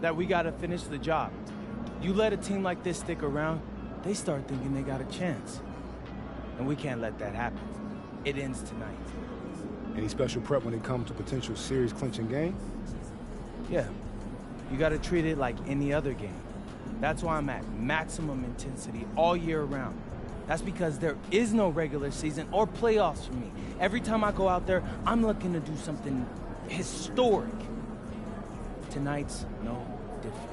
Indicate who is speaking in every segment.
Speaker 1: that we got to finish the job. You let a team like this stick around, they start thinking they got a chance. And we can't let that happen. It ends tonight.
Speaker 2: Any special prep when it comes to potential series clinching game?
Speaker 1: Yeah. You got to treat it like any other game. That's why I'm at maximum intensity all year round. That's because there is no regular season or playoffs for me. Every time I go out there, I'm looking to do something historic. Tonight's no different.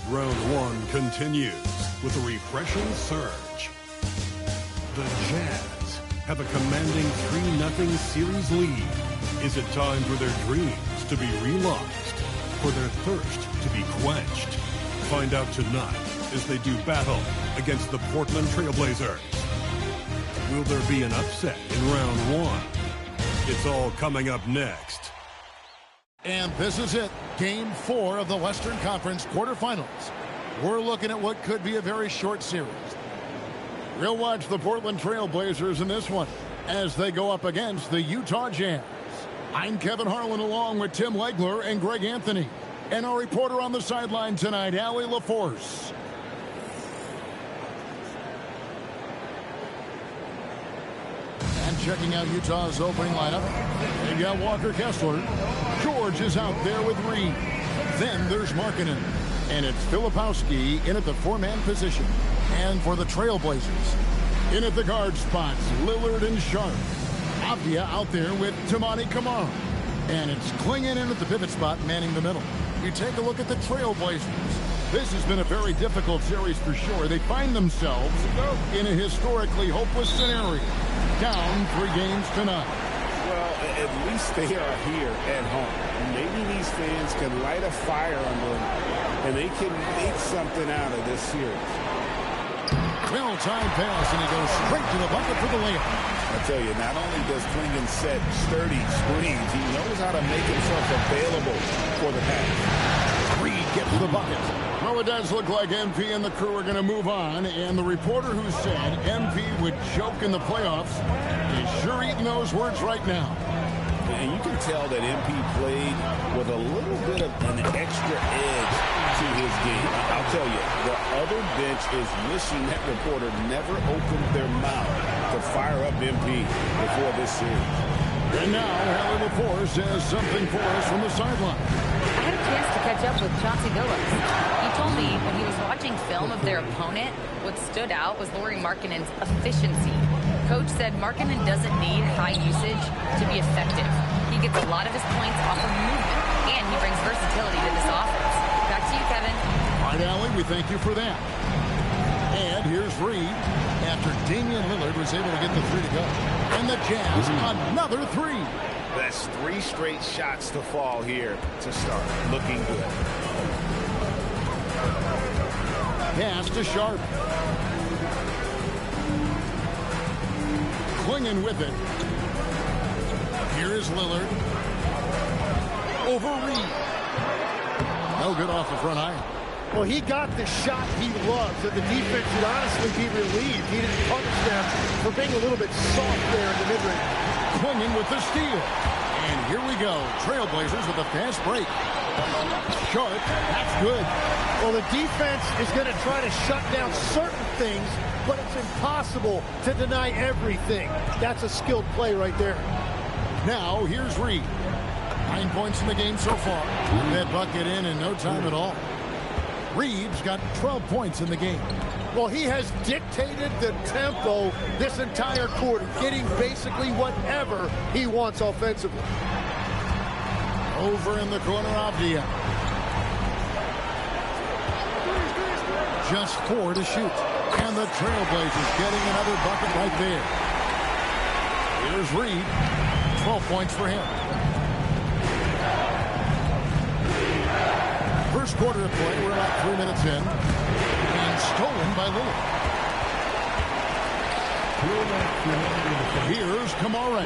Speaker 3: Round one continues with a refreshing surge. The Jazz have a commanding 3-0 series lead. Is it time for their dreams to be realized? For their thirst to be quenched? Find out tonight as they do battle against the Portland Trailblazers. Will there be an upset in round one? It's all coming up next.
Speaker 4: And this is it, Game 4 of the Western Conference quarterfinals. We're looking at what could be a very short series. We'll watch the Portland Trailblazers in this one as they go up against the Utah Jazz. I'm Kevin Harlan along with Tim Legler and Greg Anthony. And our reporter on the sideline tonight, Allie LaForce. And checking out Utah's opening lineup, they've got Walker Kessler. George is out there with Reed. Then there's Markkanen. And it's Filipowski in at the four-man position. And for the Trailblazers, in at the guard spots, Lillard and Sharp. Avdia out there with Tamani Kamara. And it's Klingon in at the pivot spot, manning the middle. You take a look at the Trailblazers. This has been a very difficult series for sure. They find themselves in a historically hopeless scenario. Down 3 games tonight.
Speaker 5: Well, at least they are here at home. Maybe these fans can light a fire under them, and they can make something out of this series.
Speaker 4: Well-timed pass, and he goes straight to the bucket for the layup.
Speaker 5: I tell you, not only does Klingon set sturdy screens, he knows how to make himself available for the pass.
Speaker 4: Reed gets the bucket. Well, it does look like MP and the crew are going to move on, and the reporter who said MP would choke in the playoffs is sure eating those words right now.
Speaker 5: And you can tell that MP played with a little bit of an extra edge to his game. I'll tell you, the other bench is wishing that reporter never opened their mouth to fire up MP before this series.
Speaker 4: And now, Allie LaForce has something for us from the sideline.
Speaker 6: I had a chance to catch up with Chauncey Billups. He told me when he was watching film of their opponent, what stood out was Lauri Markkanen's efficiency. Coach said Markkanen doesn't need high usage to be effective. He gets a lot of his points off of movement, and he brings versatility to this offense. Back to you, Kevin.
Speaker 4: All right, Allie, we thank you for that. And here's Reed after Damian Lillard was able to get the 3 to go. And the Jazz, another 3.
Speaker 5: That's 3 straight shots to fall here to start. Looking good.
Speaker 4: Pass to Sharp. Klingon with it. Here is Lillard. Over Reed. No good off the front iron.
Speaker 7: Well, he got the shot he loves, and the defense should honestly be relieved. He didn't punish them for being a little bit soft there in the mid-range.
Speaker 4: swinging with the steal. And here we go. Trailblazers with a fast break. Sharp, that's good.
Speaker 7: Well, the defense is going to try to shut down certain things, but it's impossible to deny everything. That's a skilled play right there.
Speaker 4: Now, here's Reed. 9 points in the game so far. That bucket in no time at all. Reed's got 12 points in the game.
Speaker 7: Well, he has dictated the tempo this entire quarter, getting basically whatever he wants offensively.
Speaker 4: Over in the corner, Avdia. Just 4 to shoot. And the Trailblazers getting another bucket right there. Here's Reed. 12 points for him. First quarter of play. We're about 3 minutes in. And stolen by Lillard. Here's Kamara.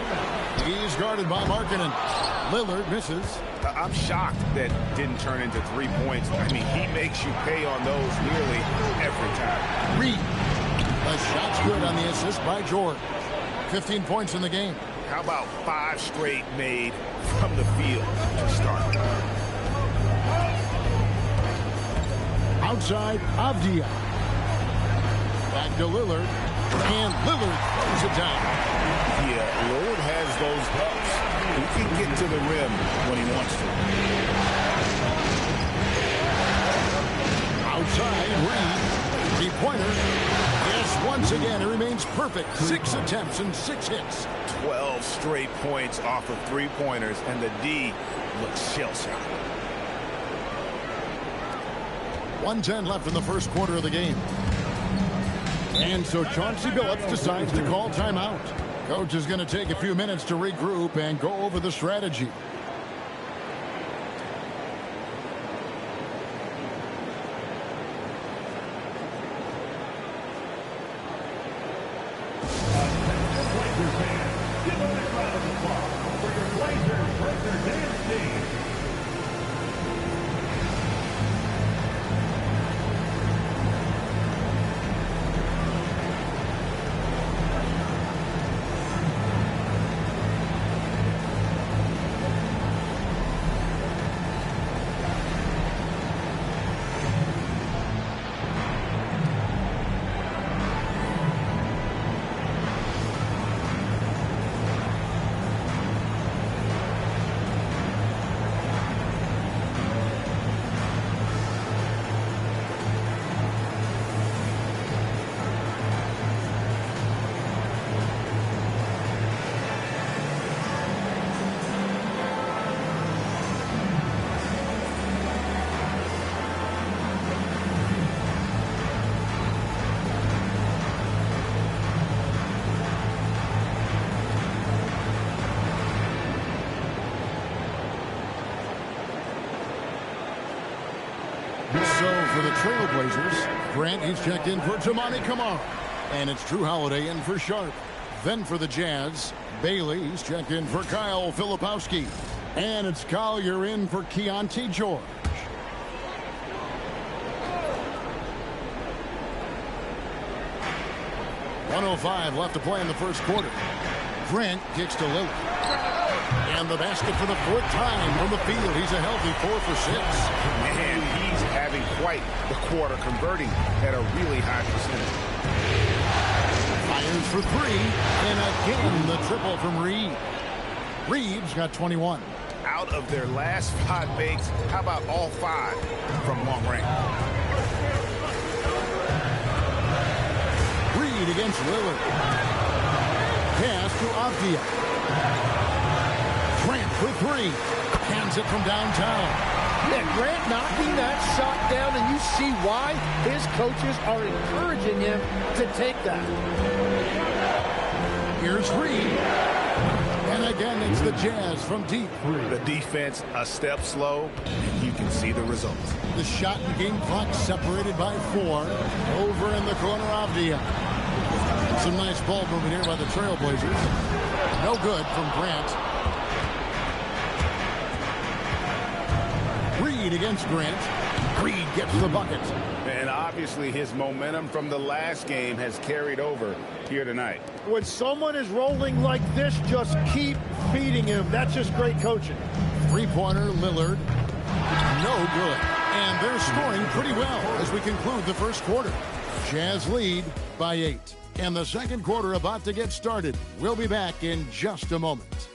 Speaker 4: He's guarded by Markkanen. Lillard misses.
Speaker 5: I'm shocked that didn't turn into 3 points. I mean, he makes you pay on those nearly every time.
Speaker 4: Reed. The shot's good on the assist by George. 15 points in the game.
Speaker 5: How about 5 straight made from the field to start?
Speaker 4: Outside, Avdia. Back to Lillard. And Lillard throws it down.
Speaker 5: Yeah, Lillard has those ups. He can get to the rim when he wants to.
Speaker 4: Outside, Reed. 3-pointer. Yes, once again, it remains perfect. 6 attempts and 6 hits.
Speaker 5: 12 straight points off of 3-pointers, and the D looks shell-shocked.
Speaker 4: 1:10 left in the first quarter of the game. And so Chauncey Billups decides to call timeout. Coach is going to take a few minutes to regroup and go over the strategy. So for the Trailblazers, Grant, he's checked in for Toumani Kamara. And it's Drew Holiday in for Sharp. Then for the Jazz, Bailey, he's checked in for Kyle Filipowski. And it's Collier in for Keontae George. .105 left to play in the first quarter. Grant kicks to Lillard. And the basket for the 4th time from the field. He's a healthy 4 for 6.
Speaker 5: Man, he's having quite the quarter, converting at a really high percentage.
Speaker 4: Fires for 3. And again, the triple from Reed. Reed's got 21.
Speaker 5: Out of their last 5 makes, how about all 5 from long range?
Speaker 4: Reed against Lillard. Pass to Avdia. Grant for 3. Hands it from downtown.
Speaker 7: Yeah, Grant knocking that shot down, and you see why his coaches are encouraging him to take that.
Speaker 4: Here's Reed. And again, it's the Jazz from deep.
Speaker 5: The defense a step slow, and you can see the results.
Speaker 4: The shot and game clock separated by 4. Over in the corner, Avdia. Some nice ball movement here by the Trailblazers. No good from Grant. Reed against Grant. Reed gets the bucket.
Speaker 5: And obviously his momentum from the last game has carried over here tonight.
Speaker 7: When someone is rolling like this, just keep feeding him. That's just great coaching.
Speaker 4: Three-pointer, Lillard. No good. And they're scoring pretty well as we conclude the first quarter. Jazz lead by 8. And the second quarter about to get started. We'll be back in just a moment.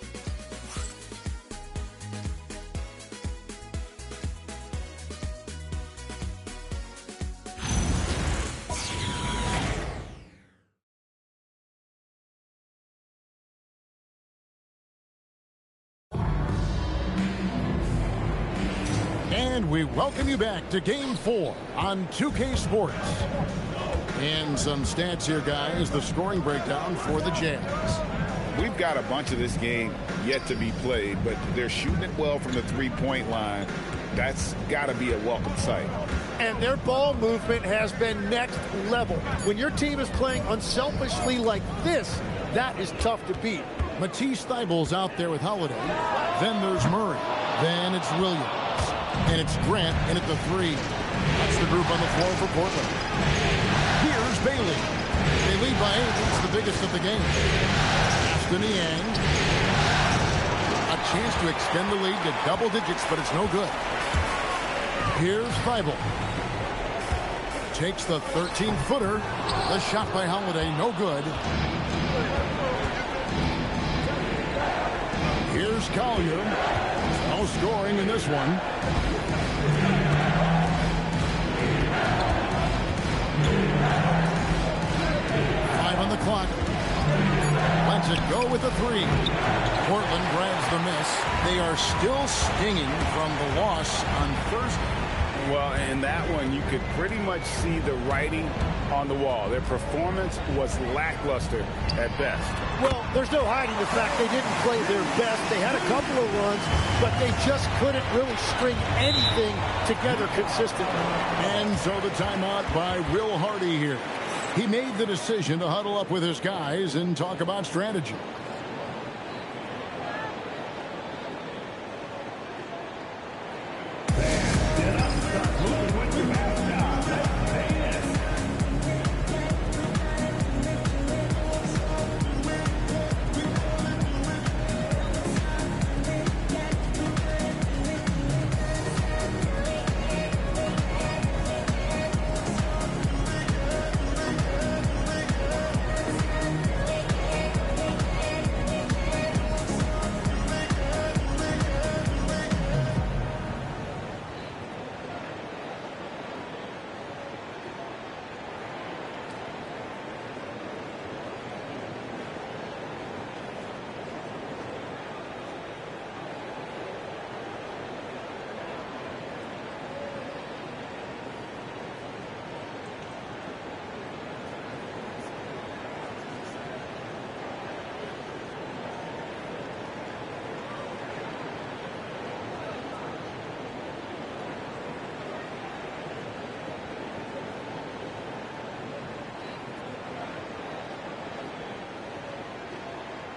Speaker 4: And we welcome you back to Game 4 on 2K Sports. And some stats here, guys. The scoring breakdown for the Jazz.
Speaker 5: We've got a bunch of this game yet to be played, but they're shooting it well from the three-point line. That's got to be a welcome sight.
Speaker 7: And their ball movement has been next level. When your team is playing unselfishly like this, that is tough to beat.
Speaker 4: Matisse Thybulle's out there with Holiday. Then there's Murray. Then it's Williams. And it's Grant in at the 3. That's the group on the floor for Portland. Here's Bailey. They lead by 8. It's the biggest of the game. Aston Yang. A chance to extend the lead to double digits, but it's no good. Here's Thybulle. Takes the 13-footer. The shot by Holiday, no good. Here's Collier. No scoring in this one. On the clock. Lets it go with the 3. Portland grabs the miss. They are still stinging from the loss on Thursday.
Speaker 5: Well, in that one, you could pretty much see the writing on the wall. Their performance was lackluster at best.
Speaker 7: Well, there's no hiding the fact they didn't play their best. They had a couple of runs, but they just couldn't really string anything together consistently.
Speaker 4: And so the timeout by Will Hardy here. He made the decision to huddle up with his guys and talk about strategy.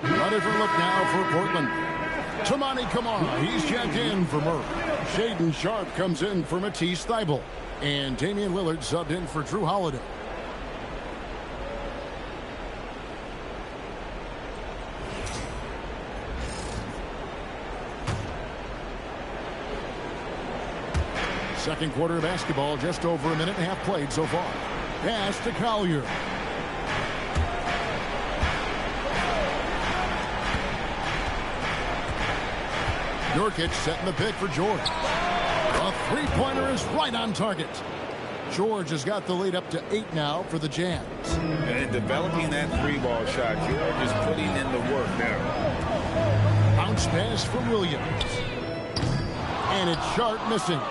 Speaker 4: A different look now for Portland. Tamani Kamara, he's checked in for Murray. Shaden Sharp comes in for Matisse Thybulle. And Damian Lillard subbed in for Drew Holiday. Second quarter of basketball, just over a minute and a half played so far. Pass to Collier. Nurkic setting the pick for George. A three-pointer is right on target. George has got the lead up to 8 now for the Jazz.
Speaker 5: And developing that three-ball shot, George is putting in the work now.
Speaker 4: Bounce pass for Williams. And it's Sharp missing.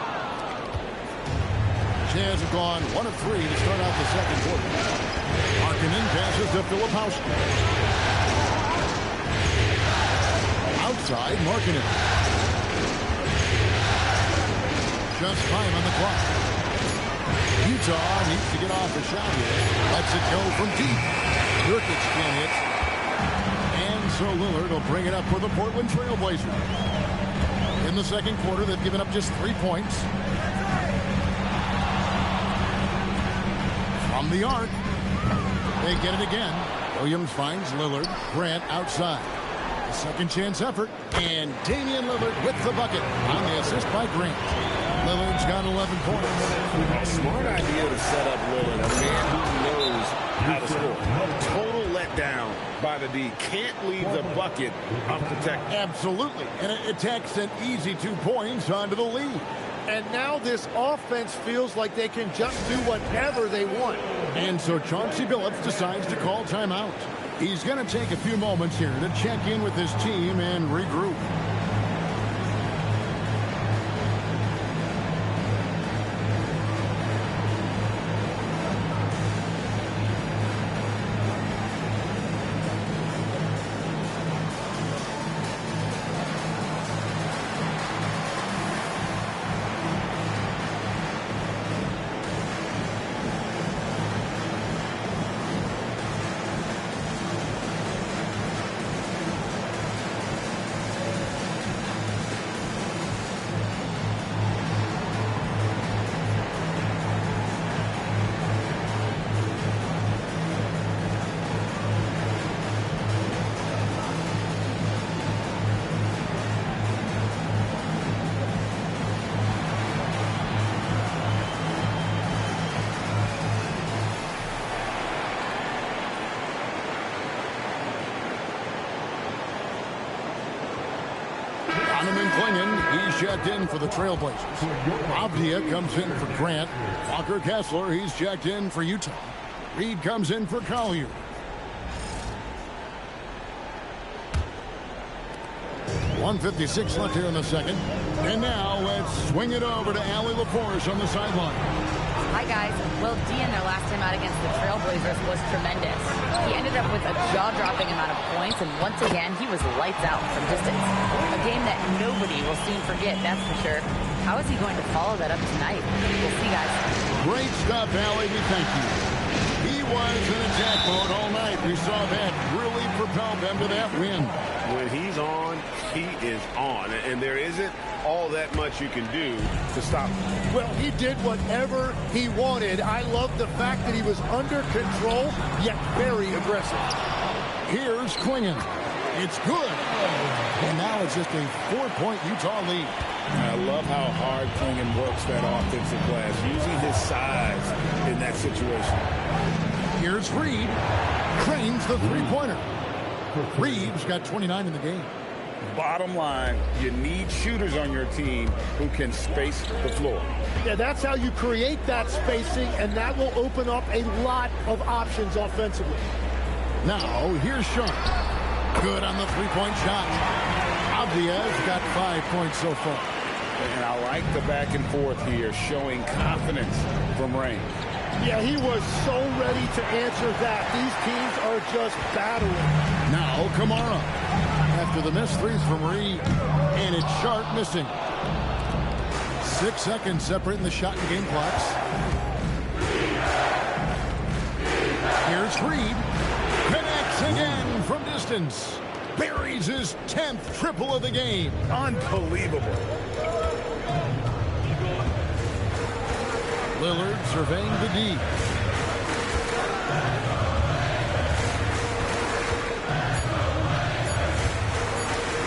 Speaker 4: Jazz have gone 1 of 3 to start out the second quarter. Markkanen passes to Filipowski. Outside, Markkanen. Just 5 on the clock. Utah needs to get off the shot here. Lets it go from deep. Nurkic can't hit. And so Lillard will bring it up for the Portland Trailblazers. In the second quarter, they've given up just 3 points. From the arc. They get it again. Williams finds Lillard. Grant outside. A second chance effort. And Damian Lillard with the bucket on the assist by Grant. Lillard's got 11 points.
Speaker 5: Smart idea to set up Lillard, a man who knows how to score. Total letdown by the D. Can't leave the bucket unprotected.
Speaker 4: Absolutely. And it takes an easy 2 points onto the lead.
Speaker 7: And now this offense feels like they can just do whatever they want.
Speaker 4: And so Chauncey Billups decides to call timeout. He's going to take a few moments here to check in with his team and regroup. He's checked in for the Trailblazers. Avdia comes in for Grant. Walker Kessler, he's checked in for Utah. Reed comes in for Collier. .156 left here in the second. And now let's swing it over to Allie LaForce on the sideline.
Speaker 6: Hi, guys. Well, Dean, their last time out against the Trailblazers was tremendous. He ended up with a jaw-dropping amount of points, and once again, he was lights out from distance. A game that nobody will soon forget, that's for sure. How is he going to follow that up tonight? We'll see, guys.
Speaker 4: Great stuff, Allie. We thank you. He was in attack mode all night. We saw that really propelled them to that win.
Speaker 5: When he's on, he is on. And there isn't all that much you can do to stop him.
Speaker 7: Well, he did whatever he wanted. I love the fact that he was under control, yet very aggressive.
Speaker 4: Here's Klingon. It's good. And now it's just a 4-point Utah lead.
Speaker 5: I love how hard Klingon works that offensive glass, using his size in that situation.
Speaker 4: Here's Reed. Cranes the three-pointer. Reed's got 29 in the game.
Speaker 5: Bottom line, you need shooters on your team who can space the floor.
Speaker 7: Yeah, that's how you create that spacing, and that will open up a lot of options offensively.
Speaker 4: Now, here's Sharp. Good on the three-point shot. Avdia's got 5 points so far.
Speaker 5: And I like the back and forth here, showing confidence from range.
Speaker 7: Yeah, he was so ready to answer that. These teams are just battling.
Speaker 4: Now, Kamara. After the missed threes from Reed. And it's Sharp missing. 6 seconds separating the shot and game clocks. Here's Reed. Connects again from distance. Buries his 10th triple of the game.
Speaker 5: Unbelievable.
Speaker 4: Lillard surveying the D.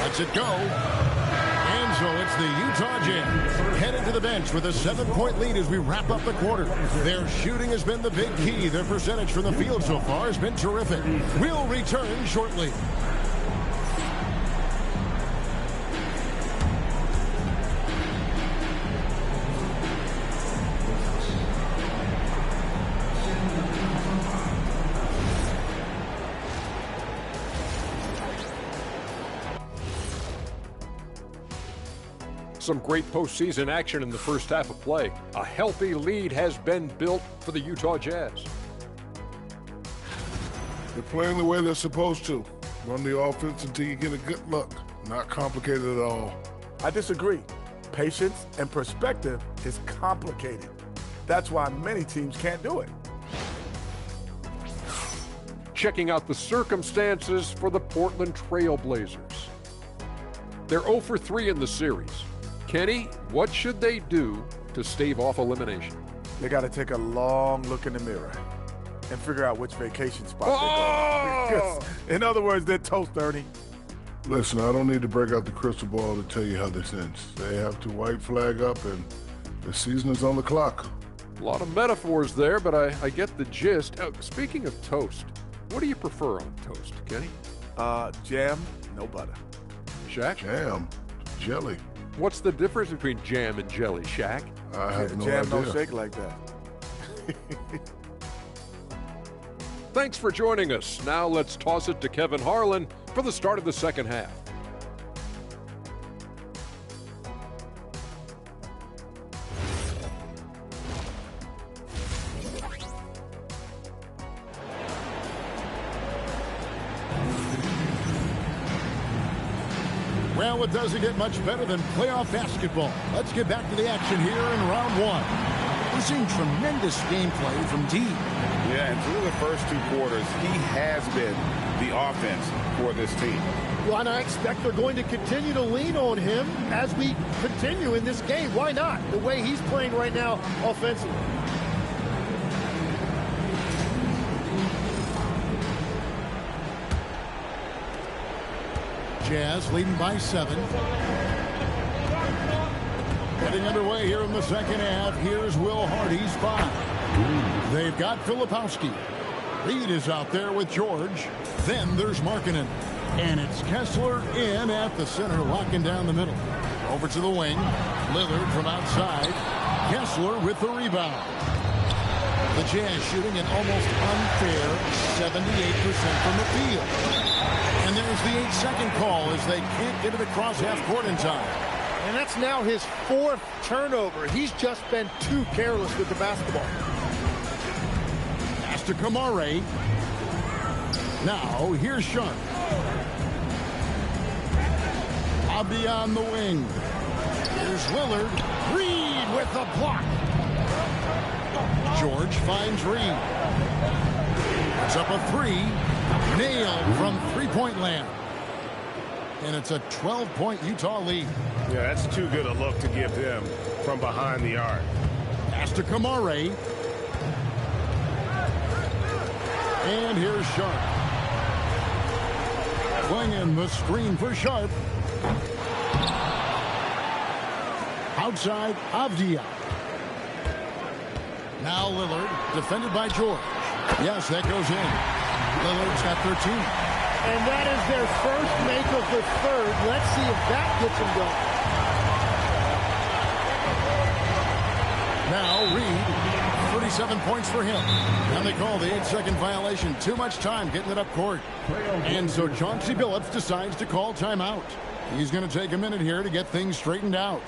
Speaker 4: Lets it go. And so it's the Utah Jazz heading to the bench with a 7-point lead as we wrap up the quarter. Their shooting has been the big key. Their percentage from the field so far has been terrific. We'll return shortly.
Speaker 8: Some great postseason action in the first half of play. A healthy lead has been built for the Utah Jazz.
Speaker 9: They're playing the way they're supposed to. Run the offense until you get a good look. Not complicated at all.
Speaker 10: I disagree. Patience and perspective is complicated. That's why many teams can't do it.
Speaker 8: Checking out the circumstances for the Portland Trail Blazers. They're 0 for 3 in the series. Kenny, what should they do to stave off elimination?
Speaker 10: They got to take a long look in the mirror. and figure out which vacation spot they're going. In other words, they're toast, Ernie.
Speaker 9: Listen, I don't need to break out the crystal ball to tell you how this ends. They have to white flag up, and the season is on the clock.
Speaker 8: A lot of metaphors there, but I get the gist. Speaking of toast, what do you prefer on toast, Kenny?
Speaker 10: Jam, no butter.
Speaker 8: Shaq?
Speaker 9: Jam, jelly.
Speaker 8: What's the difference between jam and jelly, Shaq?
Speaker 9: I have no
Speaker 10: Jam
Speaker 9: idea.
Speaker 10: don't shake like that.
Speaker 8: Thanks for joining us. Now let's toss it to Kevin Harlan for the start of the second half.
Speaker 4: Well, it doesn't get much better than playoff basketball. Let's get back to the action here in round one. We're seeing tremendous gameplay from D.
Speaker 5: Yeah, and through the first 2 quarters, he has been the offense for this team.
Speaker 7: Well, and I expect they're going to continue to lean on him as we continue in this game. Why not? The way he's playing right now offensively.
Speaker 4: Jazz leading by 7. Getting underway here in the second half. Here's Will Hardy's 5. They've got Filipowski. Reed is out there with George. Then there's Markkanen. And it's Kessler in at the center, locking down the middle. Over to the wing. Lillard from outside. Kessler with the rebound. The Jazz shooting an almost unfair 78% from the field. And there's the 8-second call as they can't get it across half court in time.
Speaker 7: And that's now his 4th turnover. He's just been too careless with the basketball.
Speaker 4: Pass to Kamare. Now here's Sharp. Abdi on the wing. Here's Lillard. Reed with the block. George finds Reed. It's up a 3. Nailed from three-point land. And it's a 12-point Utah lead.
Speaker 5: Yeah, that's too good a look to give them from behind the arc.
Speaker 4: Pass to Kamare. And here's Sharp. Swinging the screen for Sharp. Outside, Avdia. Now Lillard, defended by George. Yes, that goes in. Lillard's got 13.
Speaker 7: And that is their first make of the third. Let's see if that gets them going.
Speaker 4: Now Reed, 37 points for him. And they call the 8-second violation. Too much time getting it up court. And so Chauncey Billups decides to call timeout. He's going to take a minute here to get things straightened out.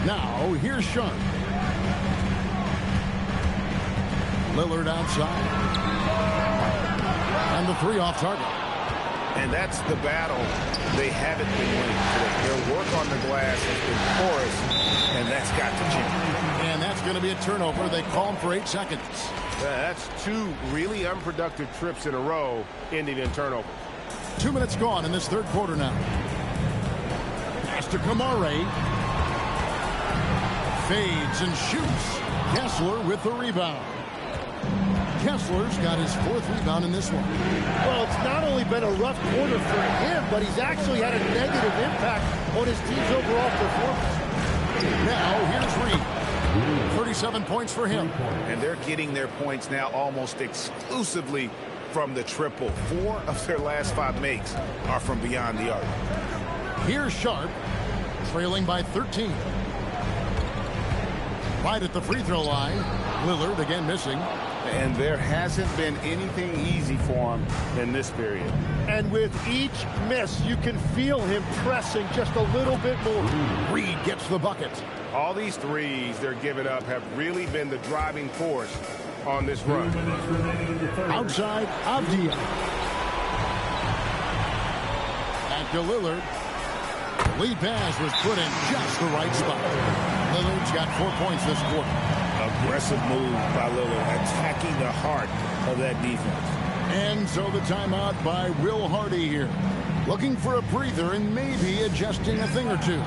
Speaker 4: Now, here's Sharp. Lillard outside. And the 3 off target.
Speaker 5: And that's the battle they haven't been winning today. Their work on the glass has been porous, and that's got to change.
Speaker 4: And that's going to be a turnover. They call him for 8 seconds.
Speaker 11: That's 2 really unproductive trips in a row ending in turnover.
Speaker 4: 2 minutes gone in this third quarter now. Pass to Kamare. Fades and shoots. Kessler with the rebound. Kessler's got his 4th rebound in this one.
Speaker 7: Well, it's not only been a rough quarter for him, but he's actually had a negative impact on his team's overall performance.
Speaker 4: Now, here's Reed. 37 points for him.
Speaker 5: And they're getting their points now almost exclusively from the triple. 4 of their last 5 makes are from beyond the arc.
Speaker 4: Here's Sharp, trailing by 13. Right at the free throw line. Lillard again missing.
Speaker 5: And there hasn't been anything easy for him in this period.
Speaker 7: And with each miss, you can feel him pressing just a little bit more.
Speaker 4: Reed gets the bucket.
Speaker 11: All these threes they're giving up have really been the driving force on this run.
Speaker 4: Outside, Avdia. Back to Lillard. The lead pass was put in just the right spot. Lillard's got 4 points this quarter.
Speaker 5: Aggressive move by Lillard, attacking the heart of that defense.
Speaker 4: And so the timeout by Will Hardy here. Looking for a breather and maybe adjusting a thing or two.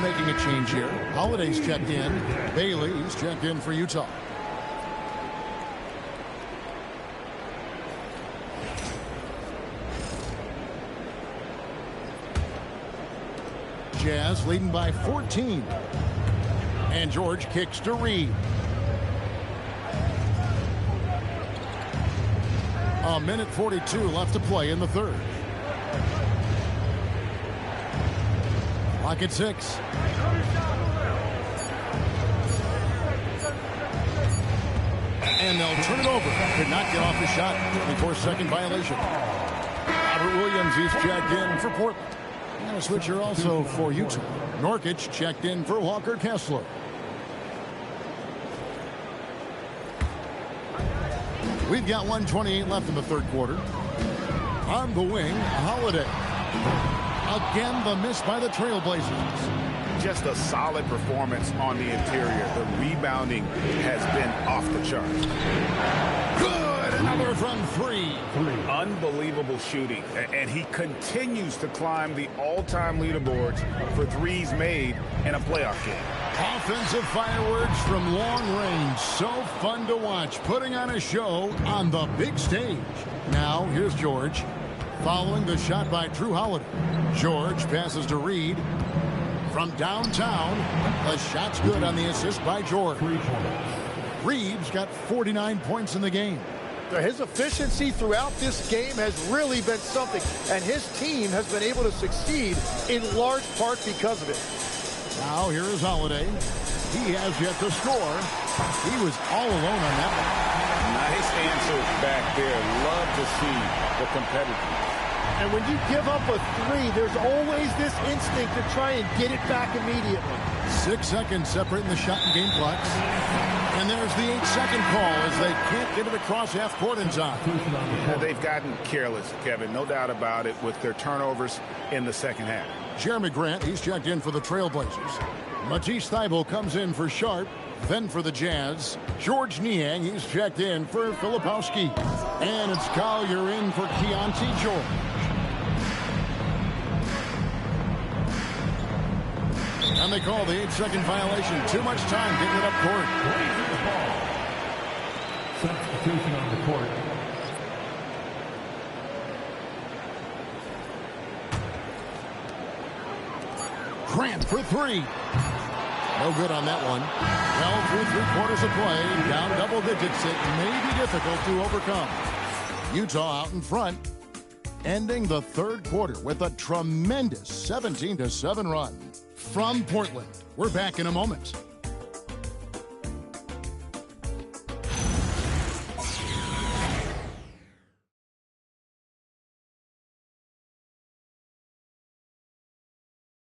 Speaker 4: Making a change here. Holiday's checked in. Bailey's checked in for Utah. Jazz leading by 14. And George kicks to Reed. A minute 42 left to play in the third. Clock at 6. And they'll turn it over. Could not get off the shot. 24-second violation. Robert Williams, he's checked in for Portland. And a switcher also for Utah. Norkic checked in for Walker Kessler. We've got 1:28 left in the third quarter. On the wing, Holiday. Again, the miss by the Trailblazers.
Speaker 5: Just a solid performance on the interior. The rebounding has been off the charts.
Speaker 4: Good! Another from 3.
Speaker 5: Unbelievable shooting. And he continues to climb the all-time leaderboards for threes made in a playoff game.
Speaker 4: Offensive fireworks from long range. So fun to watch. Putting on a show on the big stage. Now, here's George. Following the shot by Drew Holiday. George passes to Reed. From downtown, the shot's good on the assist by George. Reed's got 49 points in the game.
Speaker 7: His efficiency throughout this game has really been something, and his team has been able to succeed in large part because of it.
Speaker 4: Now here is Holiday. He has yet to score. He was all alone on that one.
Speaker 5: Nice answer back there. Love to see the competitiveness.
Speaker 7: And when you give up a 3, there's always this instinct to try and get it back immediately.
Speaker 4: 6 seconds separating the shot and game clocks. And there's the 8-second call as they can't get it across half court in time.
Speaker 5: They've gotten careless, Kevin, no doubt about it, with their turnovers in the second half.
Speaker 4: Jeremy Grant, he's checked in for the Trailblazers. Matisse Thybulle comes in for Sharp, then for the Jazz. George Niang, he's checked in for Filipowski. And it's Collier in for Keontae George. And they call the 8-second violation. Too much time getting it up court.
Speaker 12: Substitution on the court.
Speaker 4: Grant for three. No good on that one. Well, through 3/4 of play, down double digits. It may be difficult to overcome. Utah out in front, ending the third quarter with a tremendous 17-7 run. From Portland, we're back in a moment.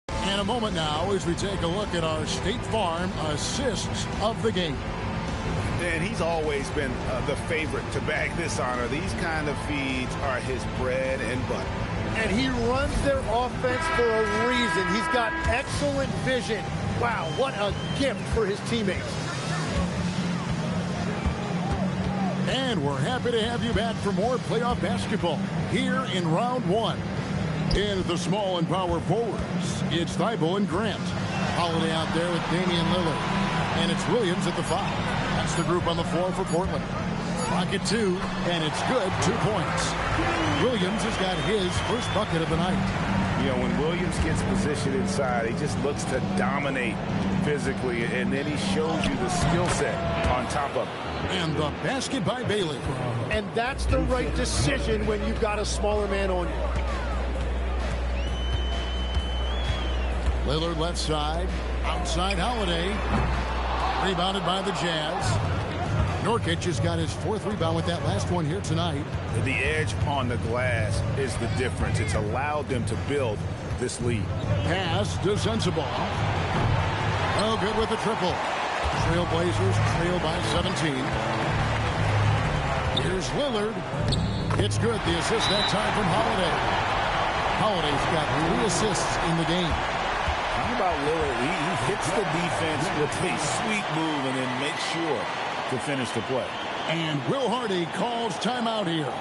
Speaker 4: In a moment now as we take a look at our State Farm assists of the game.
Speaker 5: And he's always been the favorite to bag this honor. These kind of feeds are his bread and butter.
Speaker 7: And he runs their offense for a reason. He's got excellent vision. Wow, what a gift for his teammates.
Speaker 4: And we're happy to have you back for more playoff basketball here in round one. In the small and power forwards, it's Thibault and Grant. Holiday out there with Damian Lillard. And it's Williams at the 5. That's the group on the floor for Portland. Rocket 2, and it's good. 2 points. Williams has got his first bucket of the night.
Speaker 5: You know, when Williams gets positioned inside, he just looks to dominate physically, and then he shows you the skill set on top of it.
Speaker 4: And the basket by Bailey.
Speaker 7: And that's the right decision when you've got a smaller man on you.
Speaker 4: Lillard left side. Outside Holiday. Rebounded by the Jazz. Nurkic has got his 4th rebound with that last one here tonight.
Speaker 5: The edge on the glass is the difference. It's allowed them to build this lead.
Speaker 4: Pass to Sensabaugh. Oh, good with the triple. Trailblazers trail by 17. Here's Lillard. It's good. The assist that time from Holiday. Holiday's got 3 assists in the game.
Speaker 5: How about Lillard? He hits the defense with a sweet move and then makes sure to finish the play.
Speaker 4: And Will Hardy calls timeout here.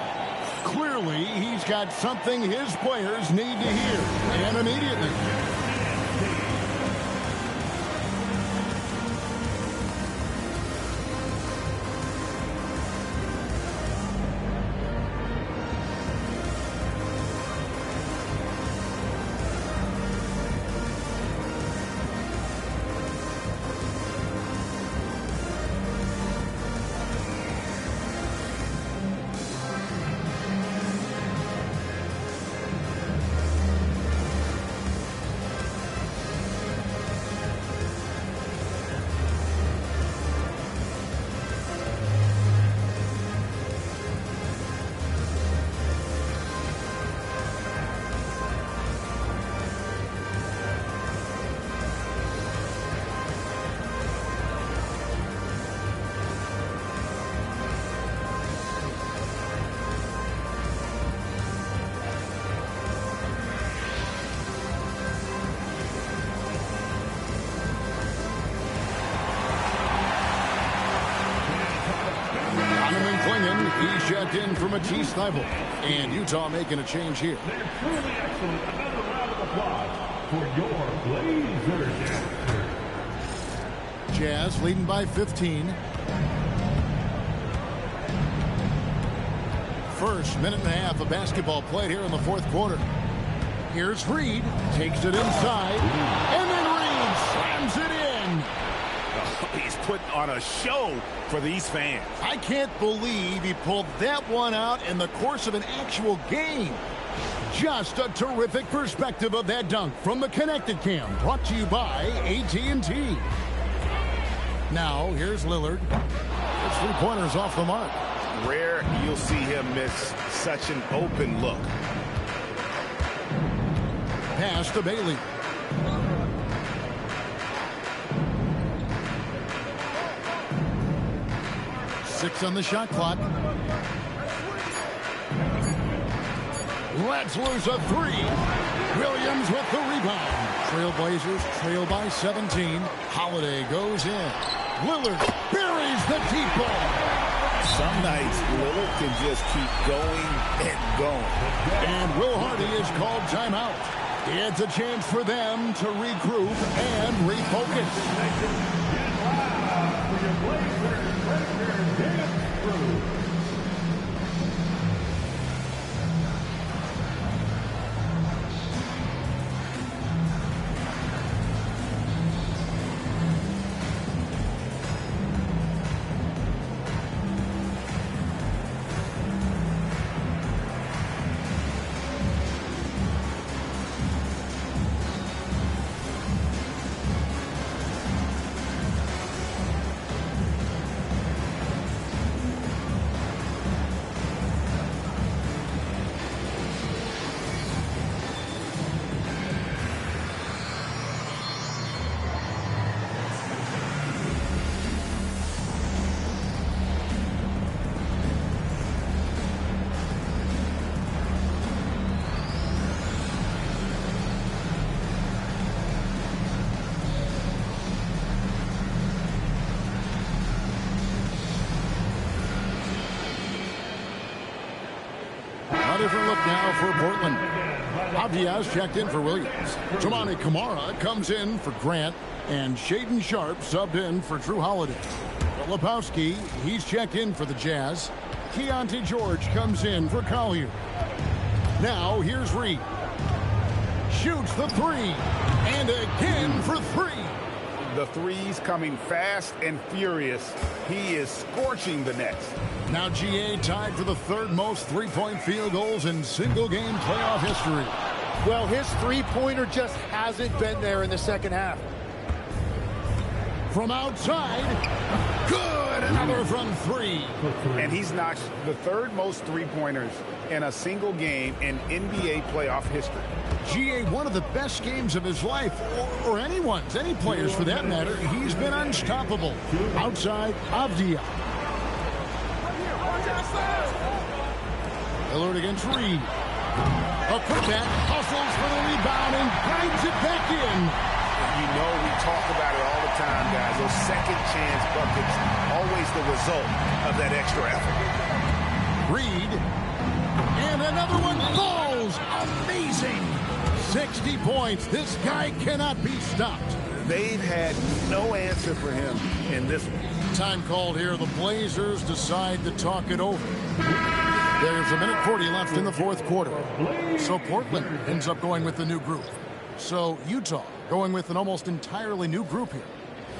Speaker 4: Clearly, he's got something his players need to hear, and immediately. He's checked in for Matisse Thybulle. And Utah making a change here.
Speaker 12: They're truly excellent. Another round of applause for your Blazers.
Speaker 4: Jazz leading by 15. First minute and a half of basketball played here in the 4th quarter. Here's Reed. Takes it inside. And then Reed slams it in.
Speaker 5: He's putting on a show for these fans.
Speaker 4: I can't believe he pulled that one out in the course of an actual game. Just a terrific perspective of that dunk from the Connected Cam, brought to you by AT&T. Now, here's Lillard. It's 3-pointers off the mark.
Speaker 5: Rare you'll see him miss such an open look.
Speaker 4: Pass to Bailey. Six on the shot clock. Let's lose a 3. Williams with the rebound. Trailblazers trail by 17. Holiday goes in. Lillard buries the deep ball.
Speaker 5: Some nights Lillard can just keep going and going.
Speaker 4: And Will Hardy is called timeout. It's a chance for them to regroup and refocus. A different look now for Portland. Abdiaz checked in for Williams. Toumani Camara comes in for Grant. And Shaedon Sharpe subbed in for Drew Holiday. Filipowski, he's checked in for the Jazz. Keontae George comes in for Collier. Now here's Reed. Shoots the three. And again for three.
Speaker 5: The threes coming fast and furious. He is scorching the Nets.
Speaker 4: Now GA tied for the third most three-point field goals in single-game playoff history.
Speaker 7: Well, his three-pointer just hasn't been there in the second half.
Speaker 4: From outside, good, another from three.
Speaker 5: And he's notched the third most three-pointers in a single game in NBA playoff history.
Speaker 4: GA, one of the best games of his life, or anyone's, any players for that matter. He's been unstoppable. Outside, Avdia. Lillard against Reed. A putback, hustles for the rebound and grinds it back in.
Speaker 5: You know, we talk about it all the time, guys. Those second chance buckets, always the result of that extra effort.
Speaker 4: Reed. And another one falls. Amazing. 60 points. This guy cannot be stopped.
Speaker 5: They've had no answer for him in this one.
Speaker 4: Time called here. The Blazers decide to talk it over. There's a minute 40 left in the fourth quarter. So Portland ends up going with the new group. So Utah going with an almost entirely new group here.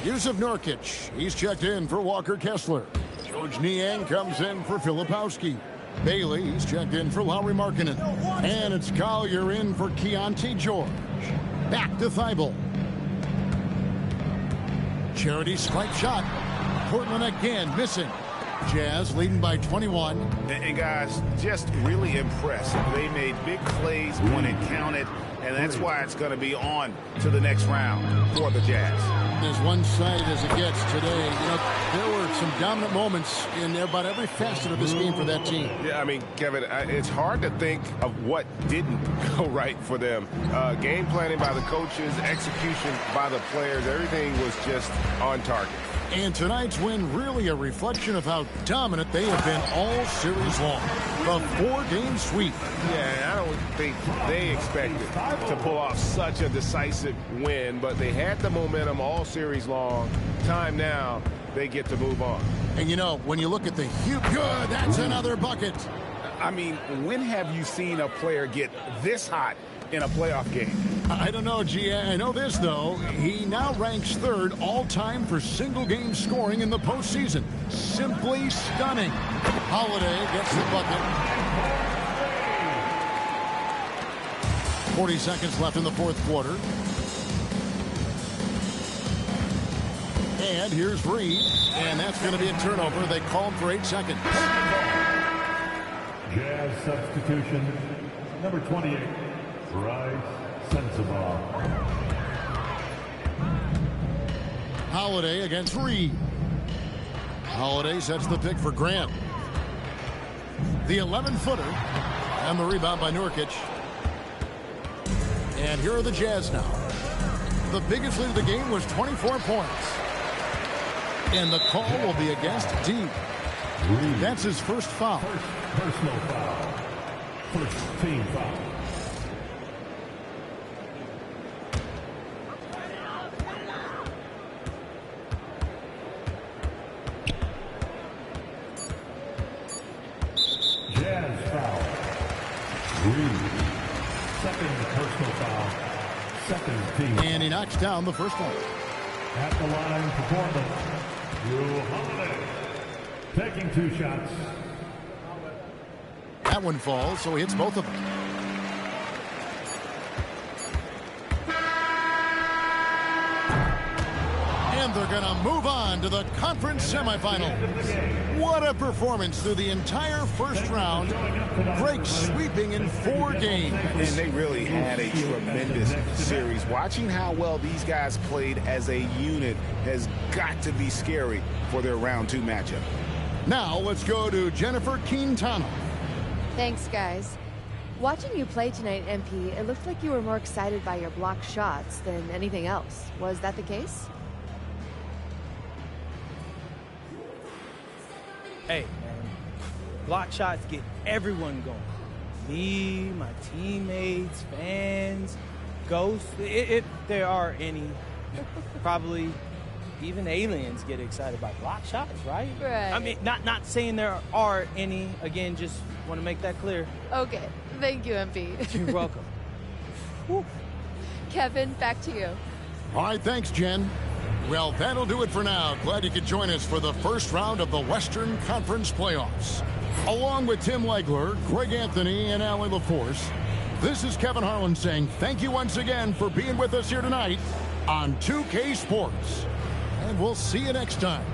Speaker 4: Yusuf Nurkic, he's checked in for Walker Kessler. George Niang comes in for Filipowski. Bailey, he's checked in for Lauri Markkanen. And it's Collier in for Keontae George. Back to Thibault. Charity stripe shot. Portland again missing. Jazz leading by 21.
Speaker 5: And guys, just really impressive. They made big plays when it counted, and that's why it's going to be on to the next round for the Jazz.
Speaker 4: As one-sided as it gets today, you know, there were some dominant moments in about every facet of this game for that team.
Speaker 11: Yeah, I mean, Kevin, it's hard to think of what didn't go right for them. Game planning by the coaches, execution by the players, everything was just on target.
Speaker 4: And tonight's win really a reflection of how dominant they have been all series long. The four-game sweep.
Speaker 11: Yeah, I don't think they expected to pull off such a decisive win, but they had the momentum all series long. Time now, they get to move on.
Speaker 4: And you know, when you look at the huge, good, that's another bucket.
Speaker 5: I mean, when have you seen a player get this hot in a playoff game?
Speaker 4: I don't know, G. I know this, though. He now ranks third all-time for single-game scoring in the postseason. Simply stunning. Holiday gets the bucket. 40 seconds left in the fourth quarter. And here's Reed. And that's going to be a turnover. They called for 8 seconds.
Speaker 12: Jazz substitution, number 28, Bryce Sensabaugh.
Speaker 4: Holiday against Reed. Holiday sets the pick for Grant. The 11-footer. And the rebound by Nurkic. And here are the Jazz now. The biggest lead of the game was 24 points. And the call will be against D. That's his first foul.
Speaker 12: Personal foul. First team foul. Second personal foul. Second team.
Speaker 4: And he knocks down the first one.
Speaker 12: At the line for Portland, Drew Holiday. Taking 2 shots.
Speaker 4: That one falls, so he hits both of them. And they're going to move on to the conference semifinals. What a performance through the entire first round. Drake sweeping in 4 games.
Speaker 5: And they really had a tremendous series. Watching how well these guys played as a unit has got to be scary for their round 2 matchup.
Speaker 4: Now let's go to Jennifer Quintana.
Speaker 13: Thanks, guys. Watching you play tonight, MP, it looked like you were more excited by your block shots than anything else. Was that the case?
Speaker 1: Hey, man. Block shots get everyone going. Me, my teammates, fans, ghosts, if there are any. Probably even aliens get excited by block shots, right?
Speaker 13: Right.
Speaker 1: I mean, not saying there are any. Again, just want to make that clear.
Speaker 13: Okay. Thank you, MP.
Speaker 1: You're welcome.
Speaker 13: Kevin, back to you.
Speaker 4: All right, thanks, Jen. Well, that'll do it for now. Glad you could join us for the first round of the Western Conference Playoffs. Along with Tim Legler, Greg Anthony, and Allie LaForce, this is Kevin Harlan saying thank you once again for being with us here tonight on 2K Sports. And we'll see you next time.